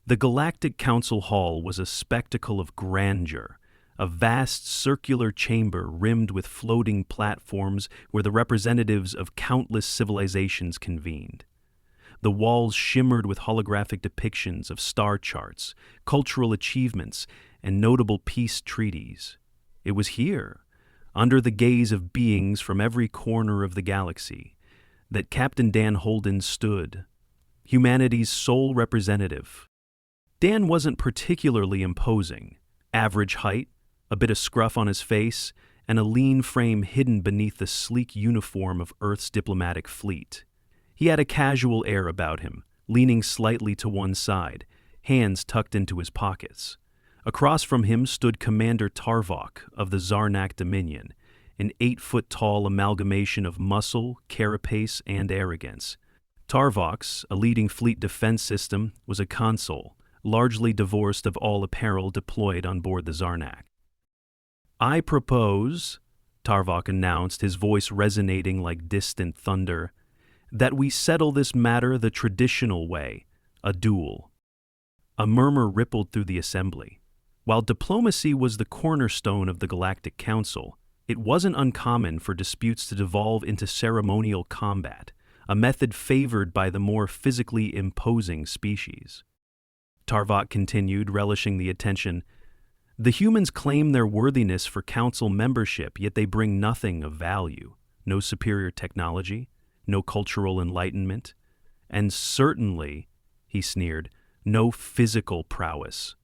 The Galactic Council Hall was a spectacle of grandeur, a vast circular chamber rimmed with floating platforms where the representatives of countless civilizations convened. The walls shimmered with holographic depictions of star charts, cultural achievements, and notable peace treaties. It was here, under the gaze of beings from every corner of the galaxy, that Captain Dan Holden stood, humanity's sole representative. Dan wasn't particularly imposing. Average height, a bit of scruff on his face, and a lean frame hidden beneath the sleek uniform of Earth's diplomatic fleet. He had a casual air about him, leaning slightly to one side, hands tucked into his pockets. Across from him stood Commander Tarvok of the Zarnak Dominion, an 8-foot-tall amalgamation of muscle, carapace, and arrogance. Tarvok's, a leading fleet defense system, was a console, largely divorced of all apparel deployed on board the Zarnak. "I propose," Tarvok announced, his voice resonating like distant thunder, "that we settle this matter the traditional way, a duel." A murmur rippled through the assembly. While diplomacy was the cornerstone of the Galactic Council, it wasn't uncommon for disputes to devolve into ceremonial combat, a method favored by the more physically imposing species. Tarvok continued, relishing the attention. "The humans claim their worthiness for council membership, yet they bring nothing of value. No superior technology, no cultural enlightenment, and certainly," he sneered, "no physical prowess.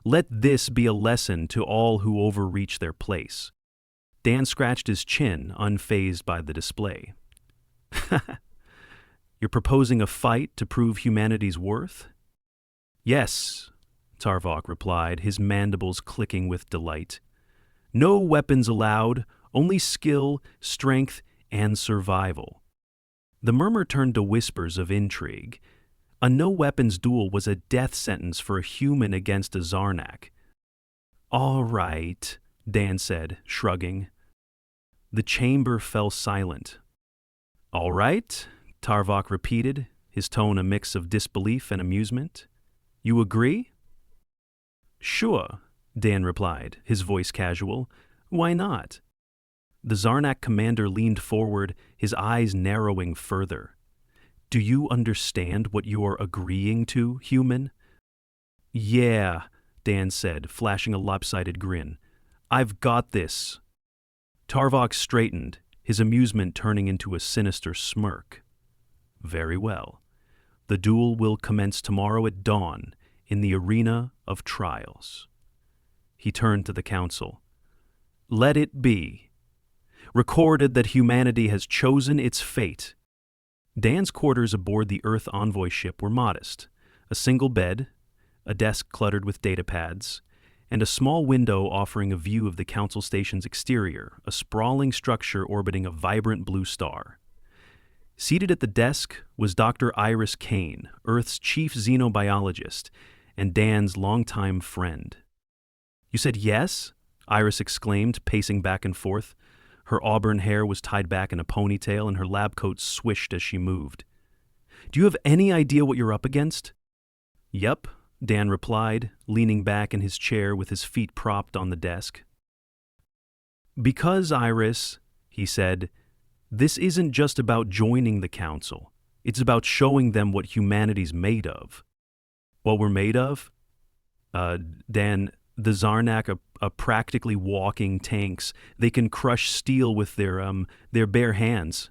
Let this be a lesson to all who overreach their place." Dan scratched his chin, unfazed by the display. "You're proposing a fight to prove humanity's worth?" "Yes," Tarvok replied, his mandibles clicking with delight. "No weapons allowed, only skill, strength, and survival." The murmur turned to whispers of intrigue. A no-weapons duel was a death sentence for a human against a Zarnak. "All right," Dan said, shrugging. The chamber fell silent. "All right," Tarvok repeated, his tone a mix of disbelief and amusement. "You agree?" "Sure," Dan replied, his voice casual. "Why not?" The Zarnak commander leaned forward, his eyes narrowing further. "Do you understand what you're agreeing to, human?" "Yeah," Dan said, flashing a lopsided grin. "I've got this." Tarvok straightened, his amusement turning into a sinister smirk. "Very well. The duel will commence tomorrow at dawn in the arena of trials." He turned to the council. "Let it be. Recorded that humanity has chosen its fate." Dan's quarters aboard the Earth Envoy ship were modest. A single bed, a desk cluttered with datapads, and a small window offering a view of the Council Station's exterior, a sprawling structure orbiting a vibrant blue star. Seated at the desk was Dr. Iris Kane, Earth's chief xenobiologist, and Dan's longtime friend. "You said yes?" Iris exclaimed, pacing back and forth. Her auburn hair was tied back in a ponytail, and her lab coat swished as she moved. "Do you have any idea what you're up against?" "Yep," Dan replied, leaning back in his chair with his feet propped on the desk. "Because, Iris," he said, "this isn't just about joining the Council. It's about showing them what humanity's made of." "What we're made of?" Dan, "the Zarnak are practically walking tanks. They can crush steel with their bare hands."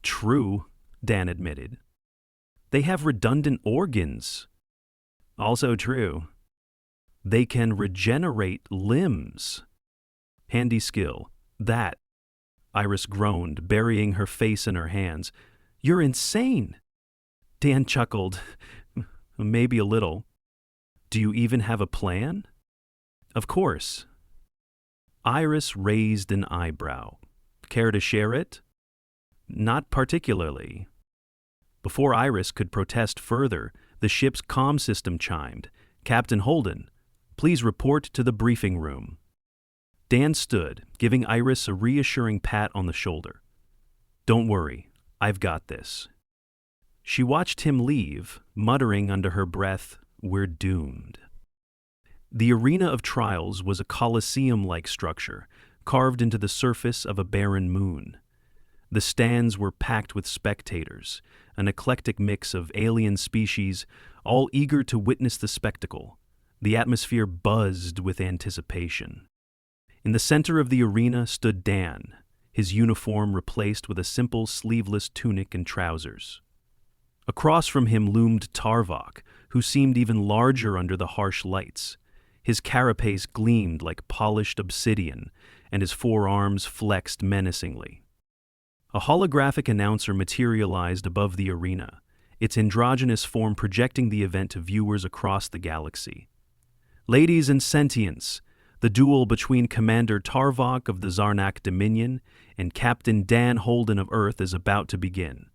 "True," Dan admitted. "They have redundant organs." "Also true." "They can regenerate limbs." "Handy skill. That." Iris groaned, burying her face in her hands. "You're insane." Dan chuckled. "Maybe a little." "Do you even have a plan?" "Of course." Iris raised an eyebrow. "Care to share it?" "Not particularly." Before Iris could protest further, the ship's comm system chimed. "Captain Holden, please report to the briefing room." Dan stood, giving Iris a reassuring pat on the shoulder. "Don't worry, I've got this." She watched him leave, muttering under her breath, "We're doomed." The arena of trials was a coliseum-like structure, carved into the surface of a barren moon. The stands were packed with spectators, an eclectic mix of alien species, all eager to witness the spectacle. The atmosphere buzzed with anticipation. In the center of the arena stood Dan, his uniform replaced with a simple sleeveless tunic and trousers. Across from him loomed Tarvok, who seemed even larger under the harsh lights. His carapace gleamed like polished obsidian, and his forearms flexed menacingly. A holographic announcer materialized above the arena, its androgynous form projecting the event to viewers across the galaxy. "Ladies and sentients, the duel between Commander Tarvok of the Zarnak Dominion and Captain Dan Holden of Earth is about to begin.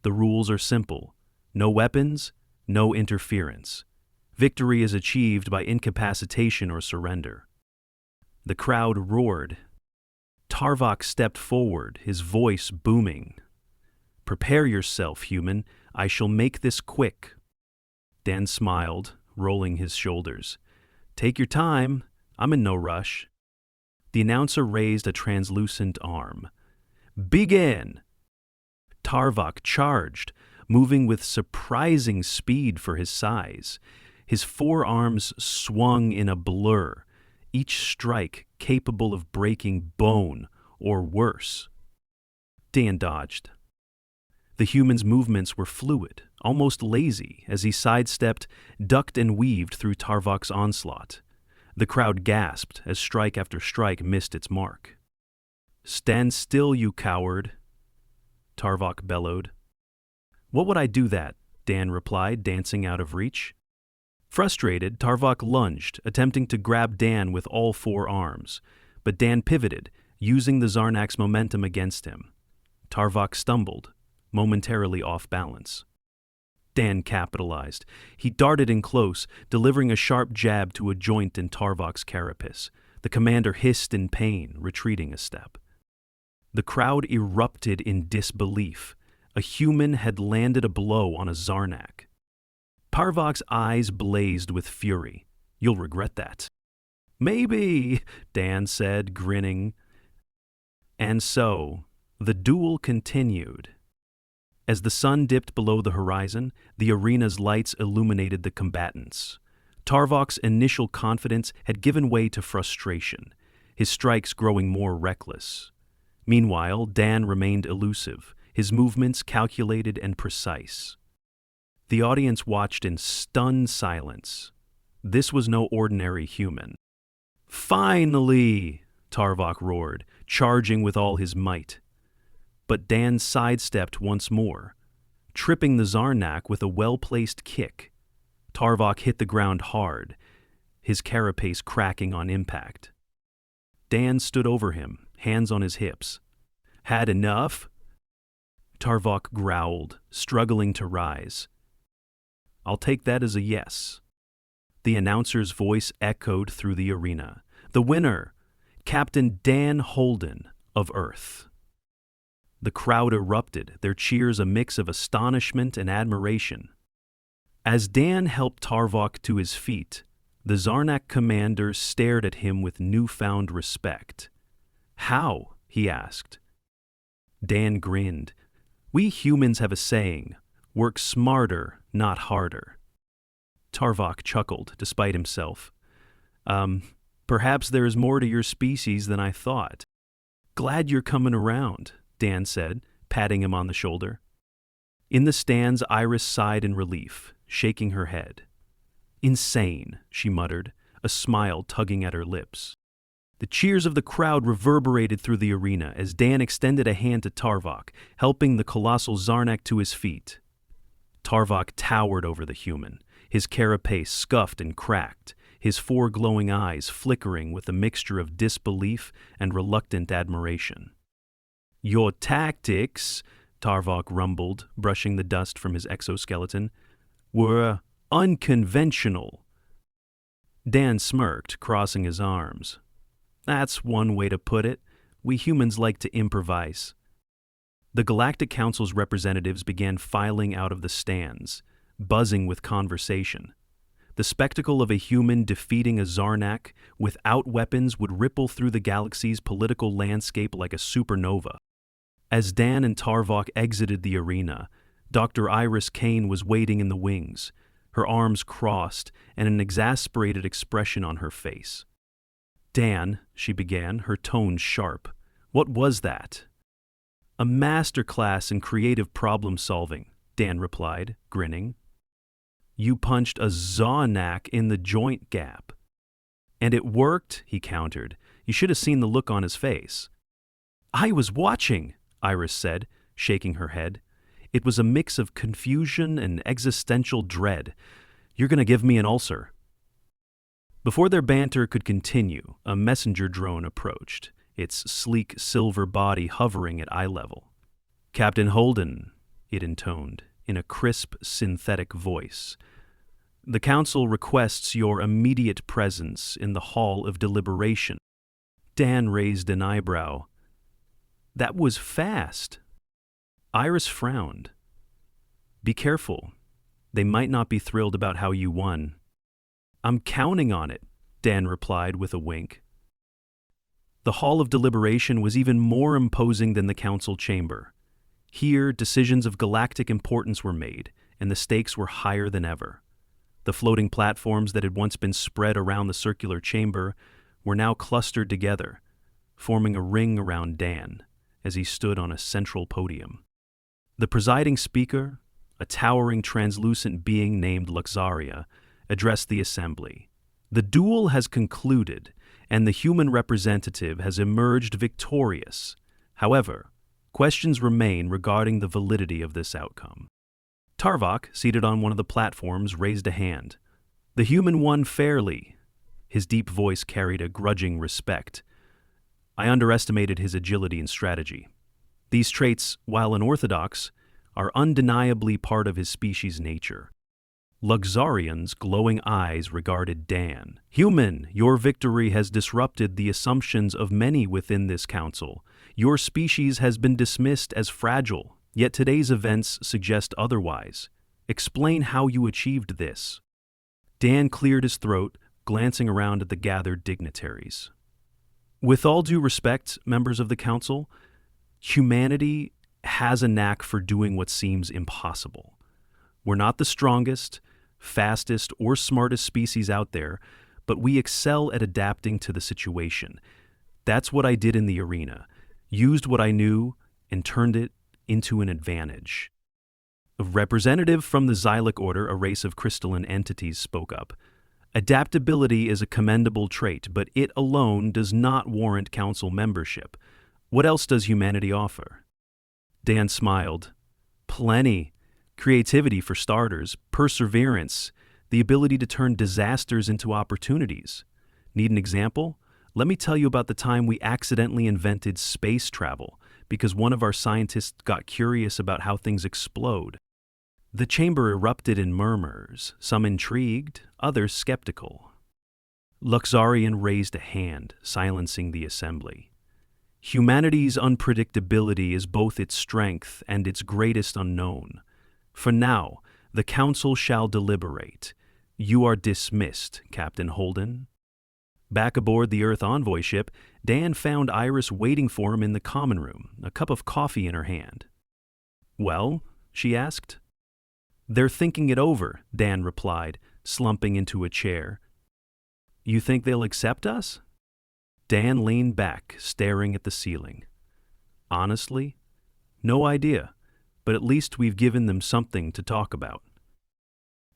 The rules are simple. No weapons, no interference. Victory is achieved by incapacitation or surrender." The crowd roared. Tarvok stepped forward, his voice booming. "Prepare yourself, human. I shall make this quick." Dan smiled, rolling his shoulders. "Take your time. I'm in no rush." The announcer raised a translucent arm. "Begin!" Tarvok charged, moving with surprising speed for his size. His forearms swung in a blur, each strike capable of breaking bone or worse. Dan dodged. The human's movements were fluid, almost lazy, as he sidestepped, ducked and weaved through Tarvok's onslaught. The crowd gasped as strike after strike missed its mark. "Stand still, you coward," Tarvok bellowed. "What would I do that?" Dan replied, dancing out of reach. Frustrated, Tarvok lunged, attempting to grab Dan with all four arms, but Dan pivoted, using the Zarnak's momentum against him. Tarvok stumbled, momentarily off balance. Dan capitalized. He darted in close, delivering a sharp jab to a joint in Tarvok's carapace. The commander hissed in pain, retreating a step. The crowd erupted in disbelief. A human had landed a blow on a Zarnak. Tarvok's eyes blazed with fury. "You'll regret that." "Maybe," Dan said, grinning. And so, the duel continued. As the sun dipped below the horizon, the arena's lights illuminated the combatants. Tarvok's initial confidence had given way to frustration, his strikes growing more reckless. Meanwhile, Dan remained elusive, his movements calculated and precise. The audience watched in stunned silence. This was no ordinary human. "Finally!" Tarvok roared, charging with all his might. But Dan sidestepped once more, tripping the Zarnak with a well-placed kick. Tarvok hit the ground hard, his carapace cracking on impact. Dan stood over him, hands on his hips. "Had enough?" Tarvok growled, struggling to rise. "I'll take that as a yes." The announcer's voice echoed through the arena. "The winner, Captain Dan Holden of Earth." The crowd erupted, their cheers a mix of astonishment and admiration. As Dan helped Tarvok to his feet, the Zarnak commander stared at him with newfound respect. "How?" he asked. Dan grinned. "We humans have a saying, work smarter, not harder." Tarvok chuckled, despite himself. Perhaps there is more to your species than I thought." "Glad you're coming around," Dan said, patting him on the shoulder. In the stands, Iris sighed in relief, shaking her head. "Insane," she muttered, a smile tugging at her lips. The cheers of the crowd reverberated through the arena as Dan extended a hand to Tarvok, helping the colossal Zarnak to his feet. Tarvok towered over the human, his carapace scuffed and cracked, his four glowing eyes flickering with a mixture of disbelief and reluctant admiration. "Your tactics," Tarvok rumbled, brushing the dust from his exoskeleton, "were unconventional." Dan smirked, crossing his arms. "That's one way to put it. We humans like to improvise." The Galactic Council's representatives began filing out of the stands, buzzing with conversation. The spectacle of a human defeating a Zarnak without weapons would ripple through the galaxy's political landscape like a supernova. As Dan and Tarvok exited the arena, Dr. Iris Kane was waiting in the wings, her arms crossed and an exasperated expression on her face. "Dan," she began, her tone sharp, "what was that?" "A masterclass in creative problem-solving," Dan replied, grinning. "You punched a Zarnak in the joint gap." "And it worked," he countered. "You should have seen the look on his face." "I was watching," Iris said, shaking her head. It was a mix of confusion and existential dread. "You're going to give me an ulcer." Before their banter could continue, a messenger drone approached, its sleek silver body hovering at eye level. "Captain Holden," it intoned, in a crisp, synthetic voice. "The Council requests your immediate presence in the Hall of Deliberation." Dan raised an eyebrow. "That was fast." Iris frowned. "Be careful. They might not be thrilled about how you won." "I'm counting on it," Dan replied with a wink. The Hall of Deliberation was even more imposing than the Council chamber. Here, decisions of galactic importance were made, and the stakes were higher than ever. The floating platforms that had once been spread around the circular chamber were now clustered together, forming a ring around Dan as he stood on a central podium. The presiding speaker, a towering translucent being named Luxaria, addressed the assembly. "The duel has concluded, and the human representative has emerged victorious. However, questions remain regarding the validity of this outcome." Tarvok, seated on one of the platforms, raised a hand. "The human won fairly." His deep voice carried a grudging respect. "I underestimated his agility and strategy. These traits, while unorthodox, are undeniably part of his species' nature." Luxarian's glowing eyes regarded Dan. "Human, your victory has disrupted the assumptions of many within this council. Your species has been dismissed as fragile, yet today's events suggest otherwise. Explain how you achieved this." Dan cleared his throat, glancing around at the gathered dignitaries. "With all due respect, members of the council, humanity has a knack for doing what seems impossible. We're not the strongest, fastest, or smartest species out there, but we excel at adapting to the situation. That's what I did in the arena, used what I knew and turned it into an advantage." A representative from the Xylic Order, a race of crystalline entities, spoke up. "Adaptability is a commendable trait, but it alone does not warrant council membership. What else does humanity offer?" Dan smiled. "Plenty. Creativity for starters, perseverance, the ability to turn disasters into opportunities. Need an example? Let me tell you about the time we accidentally invented space travel because one of our scientists got curious about how things explode. The chamber erupted in murmurs, some intrigued, others skeptical." Luxarian raised a hand, silencing the assembly. "Humanity's unpredictability is both its strength and its greatest unknown. For now, the Council shall deliberate. You are dismissed, Captain Holden." Back aboard the Earth envoy ship, Dan found Iris waiting for him in the common room, a cup of coffee in her hand. "Well?" she asked. "They're thinking it over," Dan replied, slumping into a chair. "You think they'll accept us?" Dan leaned back, staring at the ceiling. "Honestly, no idea, but at least we've given them something to talk about."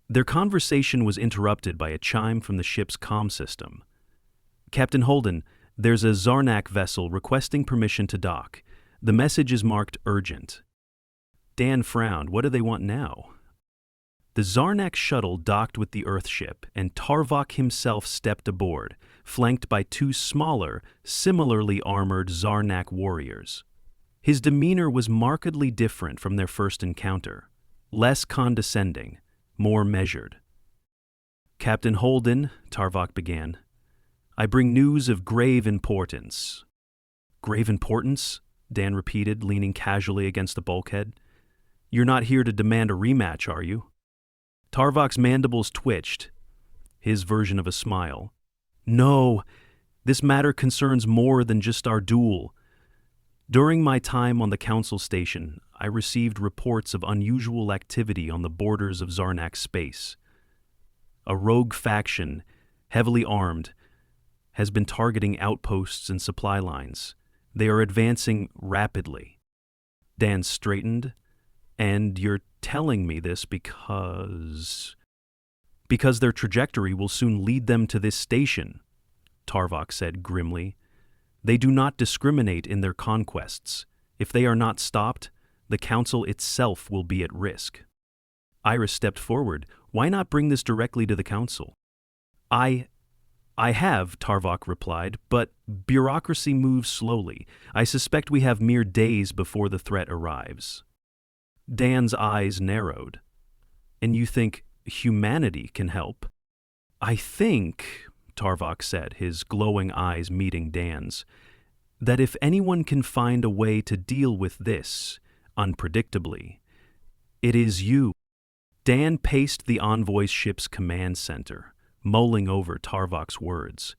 Their conversation was interrupted by a chime from the ship's comm system. "Captain Holden, there's a Zarnak vessel requesting permission to dock. The message is marked urgent." Dan frowned. What do they want now? The Zarnak shuttle docked with the Earthship, and Tarvok himself stepped aboard, flanked by two smaller, similarly armored Zarnak warriors. His demeanor was markedly different from their first encounter, less condescending, more measured. "Captain Holden," Tarvok began, "I bring news of grave importance." "Grave importance?" Dan repeated, leaning casually against the bulkhead. "You're not here to demand a rematch, are you?" Tarvok's mandibles twitched, his version of a smile. "No, this matter concerns more than just our duel. During my time on the Council station, I received reports of unusual activity on the borders of Zarnak space. A rogue faction, heavily armed, has been targeting outposts and supply lines. They are advancing rapidly." Dan straightened. "And you're telling me this because their trajectory will soon lead them to this station," Tarvok said grimly. "They do not discriminate in their conquests. If they are not stopped, the Council itself will be at risk." Iris stepped forward. "Why not bring this directly to the Council?" I have," Tarvok replied, "but bureaucracy moves slowly. I suspect we have mere days before the threat arrives." Dan's eyes narrowed. "And you think humanity can help?" "I think," Tarvok said, his glowing eyes meeting Dan's, "that if anyone can find a way to deal with this, unpredictably, it is you." Dan paced the envoy's ship's command center, mulling over Tarvok's words.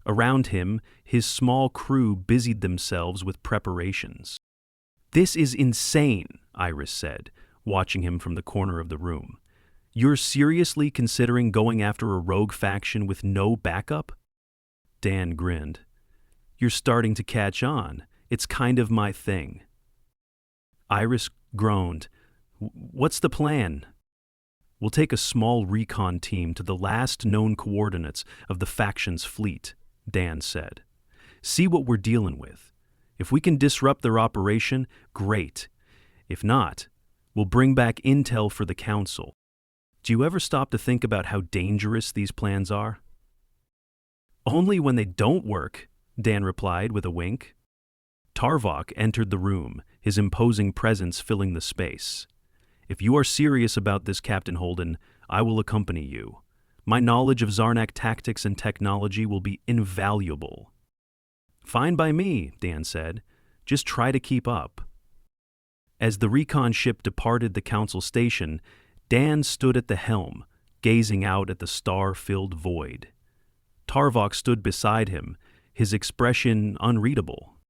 Around him, his small crew busied themselves with preparations. "This is insane," Iris said, watching him from the corner of the room. "You're seriously considering going after a rogue faction with no backup?" Dan grinned. "You're starting to catch on. It's kind of my thing." Iris groaned. "What's the plan?" "We'll take a small recon team to the last known coordinates of the faction's fleet," Dan said. "See what we're dealing with. If we can disrupt their operation, great. If not, we'll bring back intel for the Council. Do you ever stop to think about how dangerous these plans are?" "Only when they don't work," Dan replied with a wink. Tarvok entered the room, his imposing presence filling the space. "If you are serious about this, Captain Holden, I will accompany you. My knowledge of Zarnak tactics and technology will be invaluable." "Fine by me," Dan said. "Just try to keep up." As the recon ship departed the Council station, Dan stood at the helm, gazing out at the star-filled void. Tarvok stood beside him, his expression unreadable.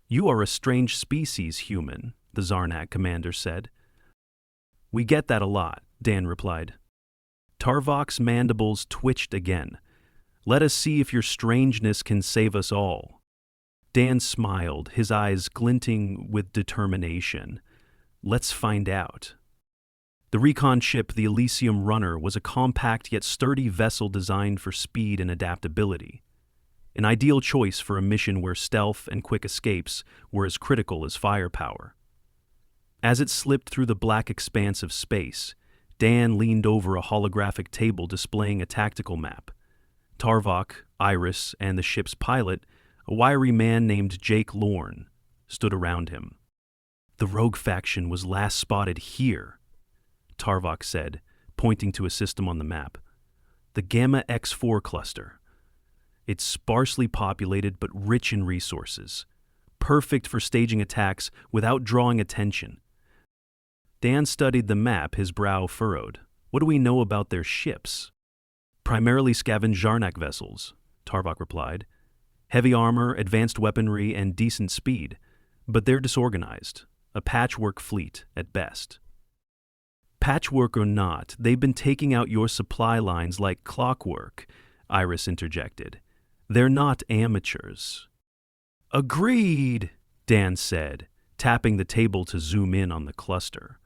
"You are a strange species, human," the Zarnak commander said. "We get that a lot," Dan replied. Tarvok's mandibles twitched again. "Let us see if your strangeness can save us all." Dan smiled, his eyes glinting with determination. "Let's find out." The recon ship, the Elysium Runner, was a compact yet sturdy vessel designed for speed and adaptability. An ideal choice for a mission where stealth and quick escapes were as critical as firepower. As it slipped through the black expanse of space, Dan leaned over a holographic table displaying a tactical map. Tarvok, Iris, and the ship's pilot, a wiry man named Jake Lorne, stood around him. "The rogue faction was last spotted here," Tarvok said, pointing to a system on the map. "The Gamma X4 cluster. It's sparsely populated but rich in resources, perfect for staging attacks without drawing attention." Dan studied the map, his brow furrowed. "What do we know about their ships?" "Primarily scavenged Zarnak vessels," Tarvok replied. "Heavy armor, advanced weaponry, and decent speed, but they're disorganized. A patchwork fleet, at best." "Patchwork or not, they've been taking out your supply lines like clockwork," Iris interjected. "They're not amateurs." "Agreed," Dan said, tapping the table to zoom in on the cluster.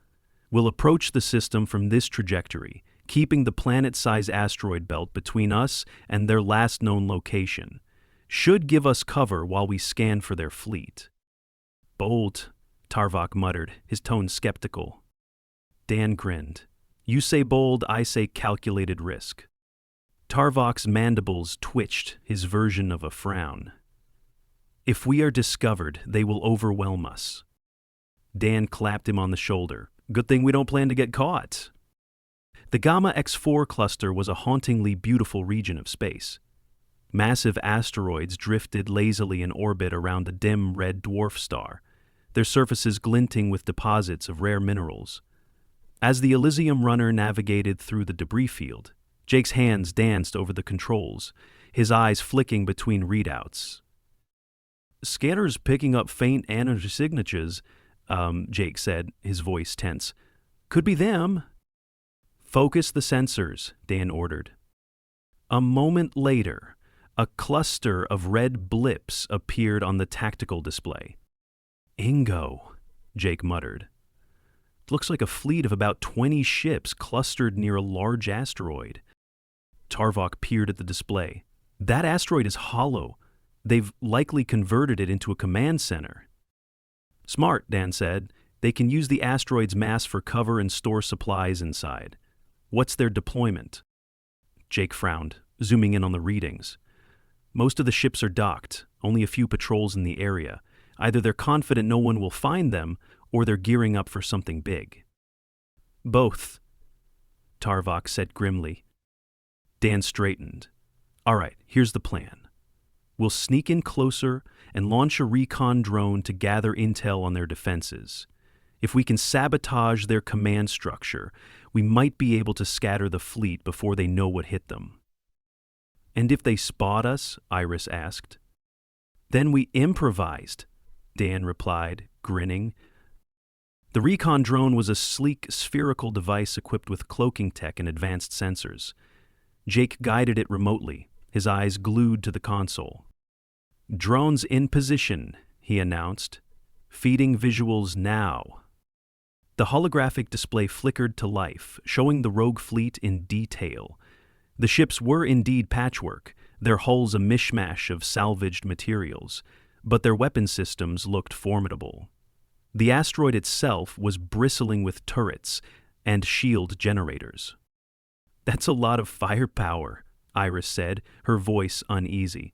"We'll approach the system from this trajectory, keeping the planet-sized asteroid belt between us and their last known location. Should give us cover while we scan for their fleet." "Bold," Tarvok muttered, his tone skeptical. Dan grinned. "You say bold, I say calculated risk." Tarvok's mandibles twitched, his version of a frown. "If we are discovered, they will overwhelm us." Dan clapped him on the shoulder. "Good thing we don't plan to get caught." The Gamma X4 cluster was a hauntingly beautiful region of space. Massive asteroids drifted lazily in orbit around a dim red dwarf star, their surfaces glinting with deposits of rare minerals. As the Elysium runner navigated through the debris field, Jake's hands danced over the controls, his eyes flicking between readouts. "Scanner's picking up faint energy signatures," Jake said, his voice tense. "Could be them." "Focus the sensors," Dan ordered. A moment later, a cluster of red blips appeared on the tactical display. "Ingo," Jake muttered. "Looks like a fleet of about 20 ships clustered near a large asteroid." Tarvok peered at the display. "That asteroid is hollow. They've likely converted it into a command center." "Smart," Dan said. "They can use the asteroid's mass for cover and store supplies inside. What's their deployment?" Jake frowned, zooming in on the readings. "Most of the ships are docked, only a few patrols in the area. Either they're confident no one will find them, or they're gearing up for something big." "Both," Tarvok said grimly. Dan straightened. "All right, here's the plan. We'll sneak in closer and launch a recon drone to gather intel on their defenses. If we can sabotage their command structure, we might be able to scatter the fleet before they know what hit them." "And if they spot us?" Iris asked. "Then we improvised," Dan replied, grinning. The recon drone was a sleek, spherical device equipped with cloaking tech and advanced sensors. Jake guided it remotely, his eyes glued to the console. "Drone's in position," he announced. "Feeding visuals now." The holographic display flickered to life, showing the rogue fleet in detail. The ships were indeed patchwork, their hulls a mishmash of salvaged materials, but their weapon systems looked formidable. The asteroid itself was bristling with turrets and shield generators. "That's a lot of firepower," Iris said, her voice uneasy.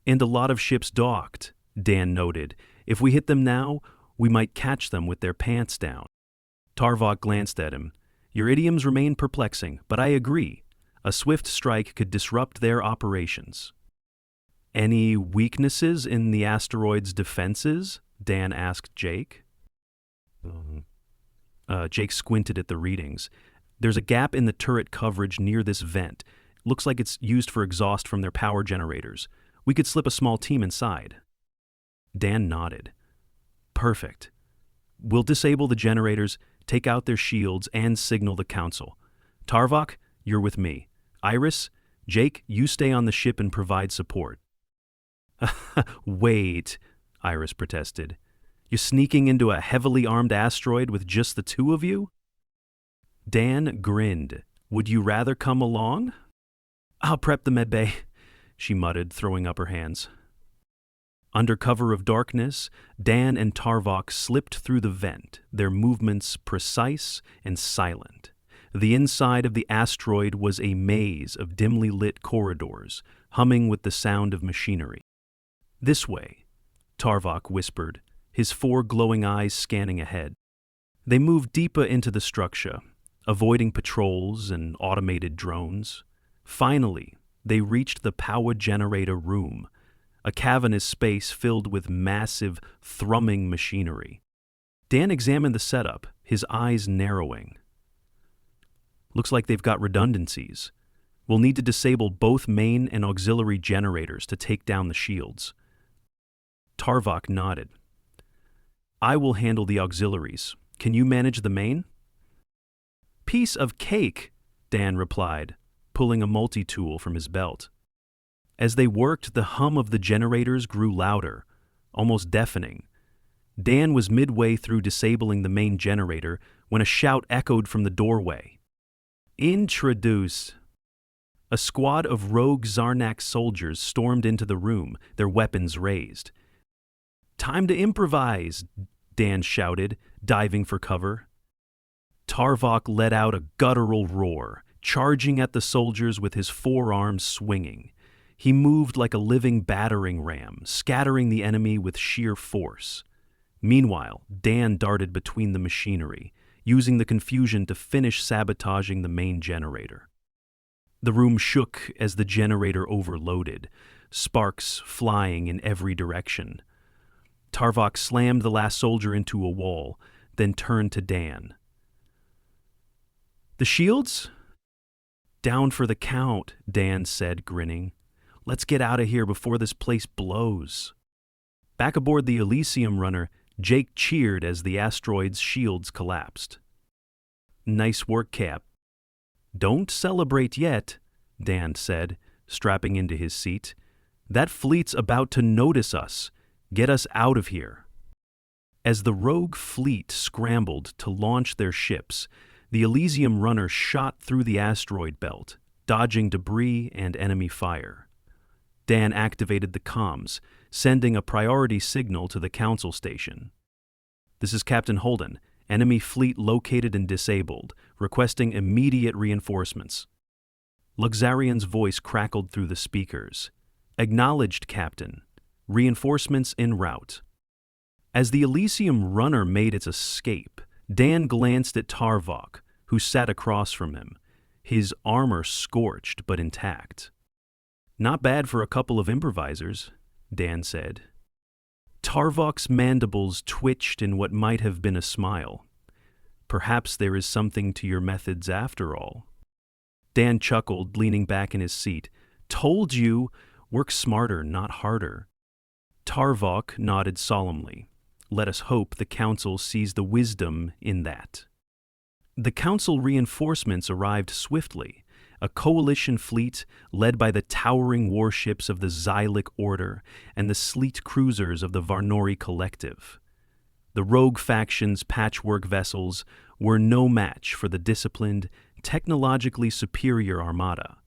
"And a lot of ships docked," Dan noted. "If we hit them now, we might catch them with their pants down." Tarvok glanced at him. "Your idioms remain perplexing, but I agree. A swift strike could disrupt their operations." "Any weaknesses in the asteroid's defenses?" Dan asked Jake. Jake squinted at the readings. "There's a gap in the turret coverage near this vent. Looks like it's used for exhaust from their power generators. We could slip a small team inside." Dan nodded. "Perfect. We'll disable the generators, take out their shields, and signal the council. Tarvok, you're with me. Iris, Jake, you stay on the ship and provide support." "Wait," Iris protested. "You're sneaking into a heavily armed asteroid with just the two of you?" Dan grinned. "Would you rather come along?" "I'll prep the medbay," she muttered, throwing up her hands. Under cover of darkness, Dan and Tarvok slipped through the vent, their movements precise and silent. The inside of the asteroid was a maze of dimly lit corridors, humming with the sound of machinery. "This way," Tarvok whispered, his 4 glowing eyes scanning ahead. They moved deeper into the structure, avoiding patrols and automated drones. Finally, they reached the power generator room, a cavernous space filled with massive, thrumming machinery. Dan examined the setup, his eyes narrowing. "Looks like they've got redundancies. We'll need to disable both main and auxiliary generators to take down the shields." Tarvok nodded. "I will handle the auxiliaries. Can you manage the main?" "Piece of cake," Dan replied, pulling a multi-tool from his belt. As they worked, the hum of the generators grew louder, almost deafening. Dan was midway through disabling the main generator when a shout echoed from the doorway. "Introduce!" A squad of rogue Zarnak soldiers stormed into the room, their weapons raised. "Time to improvise," Dan shouted, diving for cover. Tarvok let out a guttural roar, charging at the soldiers with his forearms swinging. He moved like a living battering ram, scattering the enemy with sheer force. Meanwhile, Dan darted between the machinery, using the confusion to finish sabotaging the main generator. The room shook as the generator overloaded, sparks flying in every direction. Tarvok slammed the last soldier into a wall, then turned to Dan. "The shields?" "Down for the count," Dan said, grinning. "Let's get out of here before this place blows." Back aboard the Elysium runner, Jake cheered as the asteroid's shields collapsed. "Nice work, Cap." "Don't celebrate yet," Dan said, strapping into his seat. "That fleet's about to notice us. Get us out of here." As the rogue fleet scrambled to launch their ships, the Elysium runner shot through the asteroid belt, dodging debris and enemy fire. Dan activated the comms, sending a priority signal to the Council station. "This is Captain Holden. Enemy fleet located and disabled, requesting immediate reinforcements." Luxarian's voice crackled through the speakers. "Acknowledged, Captain. Reinforcements en route." As the Elysium runner made its escape, Dan glanced at Tarvok, who sat across from him, his armor scorched but intact. "Not bad for a couple of improvisers," Dan said. Tarvok's mandibles twitched in what might have been a smile. "Perhaps there is something to your methods after all." Dan chuckled, leaning back in his seat. "Told you, work smarter, not harder." Tarvok nodded solemnly. "Let us hope the Council sees the wisdom in that." The Council reinforcements arrived swiftly, a coalition fleet led by the towering warships of the Xylic Order and the sleek cruisers of the Varnori Collective. The rogue faction's patchwork vessels were no match for the disciplined, technologically superior armada.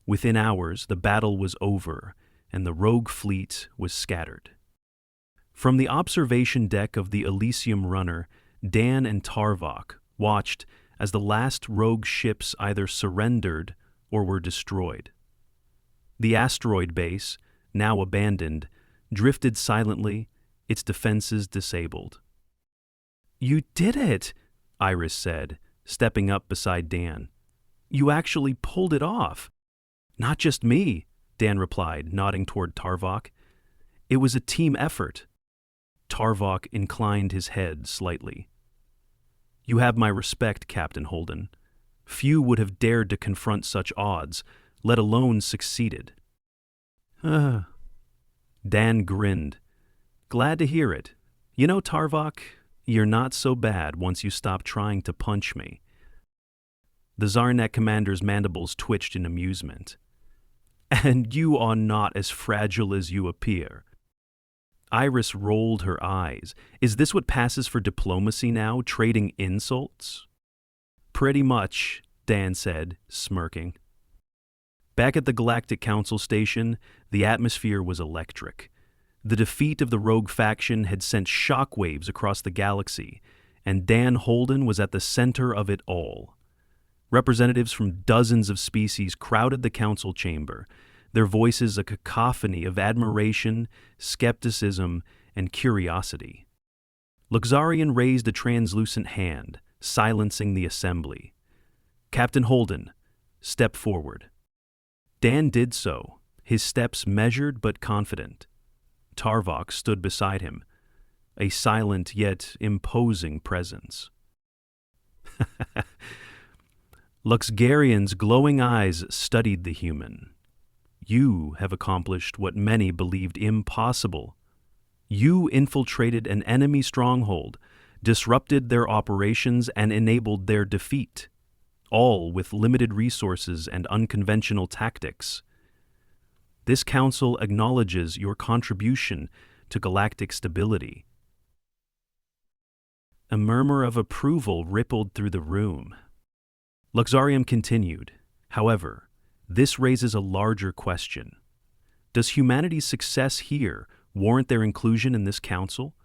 Within hours, the battle was over, and the rogue fleet was scattered. From the observation deck of the Elysium runner, Dan and Tarvok watched as the last rogue ships either surrendered or were destroyed. The asteroid base, now abandoned, drifted silently, its defenses disabled. "You did it," Iris said, stepping up beside Dan. "You actually pulled it off." "Not just me," Dan replied, nodding toward Tarvok. "It was a team effort." Tarvok inclined his head slightly. "You have my respect, Captain Holden. Few would have dared to confront such odds, let alone succeeded." Dan grinned. "Glad to hear it. You know, Tarvok, you're not so bad once you stop trying to punch me." The Zarnet commander's mandibles twitched in amusement. "And you are not as fragile as you appear." Iris rolled her eyes. "Is this what passes for diplomacy now, trading insults?" "Pretty much," Dan said, smirking. Back at the Galactic Council station, the atmosphere was electric. The defeat of the rogue faction had sent shockwaves across the galaxy, and Dan Holden was at the center of it all. Representatives from dozens of species crowded the council chamber, their voices a cacophony of admiration, skepticism, and curiosity. Luxarian raised a translucent hand, silencing the assembly. "Captain Holden, step forward." Dan did so, his steps measured but confident. Tarvok stood beside him, a silent yet imposing presence. Luxgarian's glowing eyes studied the human. "You have accomplished what many believed impossible. You infiltrated an enemy stronghold, disrupted their operations, and enabled their defeat, all with limited resources and unconventional tactics. This council acknowledges your contribution to galactic stability." A murmur of approval rippled through the room. Luxarium continued. "However, this raises a larger question. Does humanity's success here warrant their inclusion in this council?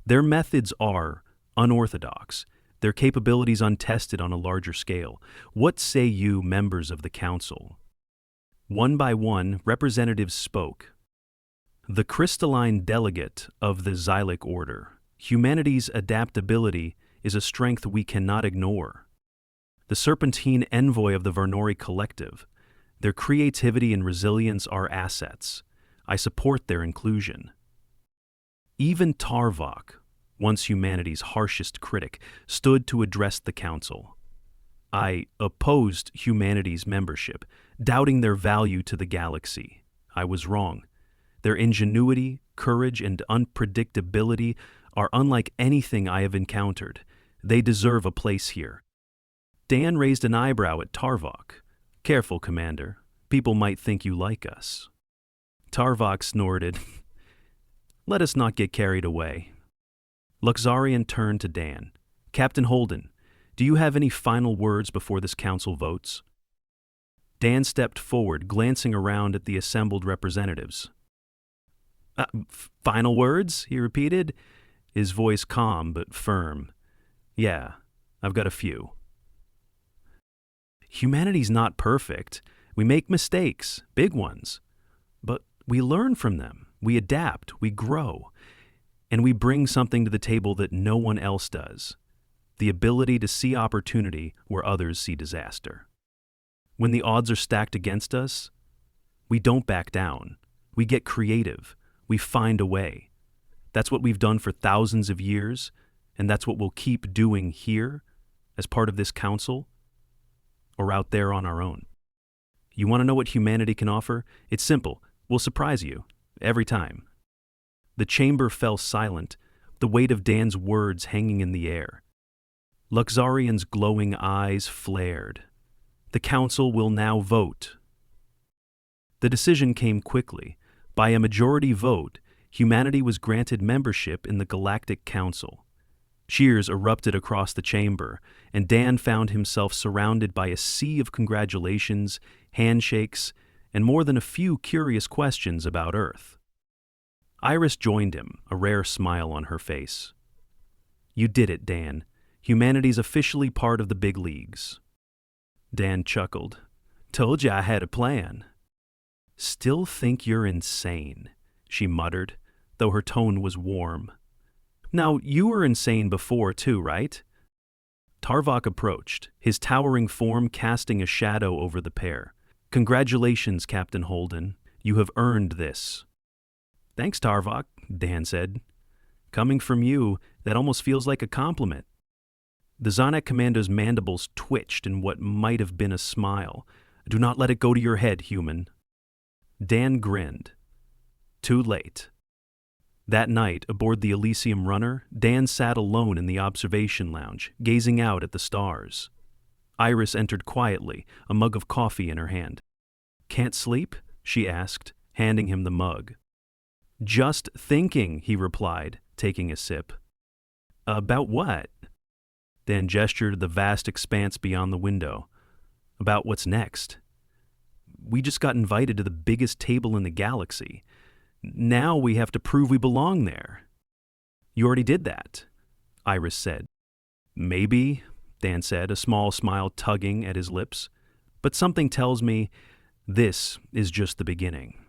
Their methods are unorthodox, their capabilities untested on a larger scale. What say you, members of the council?" One by one, representatives spoke. "The crystalline delegate of the Xylic Order, humanity's adaptability is a strength we cannot ignore. The serpentine envoy of the Varnori Collective, their creativity and resilience are assets. I support their inclusion." Even Tarvok, once humanity's harshest critic, stood to address the council. I opposed humanity's membership, doubting their value to the galaxy. I was wrong. Their ingenuity, courage, and unpredictability are unlike anything I have encountered. They deserve a place here. Dan raised an eyebrow at Tarvok. Careful, Commander. People might think you like us. Tarvok snorted. Let us not get carried away. Luxarian turned to Dan. Captain Holden, do you have any final words before this council votes? Dan stepped forward, glancing around at the assembled representatives. Final words? He repeated, his voice calm but firm. Yeah, I've got a few. Humanity's not perfect. We make mistakes, big ones. But we learn from them. We adapt, we grow. And we bring something to the table that no one else does. The ability to see opportunity where others see disaster. When the odds are stacked against us, we don't back down. We get creative. We find a way. That's what we've done for thousands of years, and that's what we'll keep doing here as part of this council or out there on our own. You want to know what humanity can offer? It's simple. We'll surprise you. Every time. The chamber fell silent, the weight of Dan's words hanging in the air. Luxarian's glowing eyes flared. The council will now vote. The decision came quickly. By a majority vote, humanity was granted membership in the Galactic Council. Cheers erupted across the chamber, and Dan found himself surrounded by a sea of congratulations, handshakes, and more than a few curious questions about Earth. Iris joined him, a rare smile on her face. You did it, Dan. Humanity's officially part of the big leagues. Dan chuckled. Told you I had a plan. Still think you're insane, she muttered, though her tone was warm. Now, you were insane before too, right? Tarvok approached, his towering form casting a shadow over the pair. Congratulations, Captain Holden. You have earned this. Thanks, Tarvok, Dan said. Coming from you, that almost feels like a compliment. The Zonak Commando's mandibles twitched in what might have been a smile. Do not let it go to your head, human. Dan grinned. Too late. That night, aboard the Elysium runner, Dan sat alone in the observation lounge, gazing out at the stars. Iris entered quietly, a mug of coffee in her hand. Can't sleep? She asked, handing him the mug. Just thinking, he replied, taking a sip. About what? Dan gestured to the vast expanse beyond the window. About what's next. We just got invited to the biggest table in the galaxy. Now we have to prove we belong there. You already did that, Iris said. Maybe, Dan said, a small smile tugging at his lips. But something tells me this is just the beginning.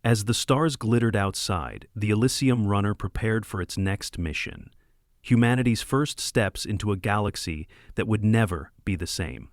As the stars glittered outside, the Elysium runner prepared for its next mission. Humanity's first steps into a galaxy that would never be the same.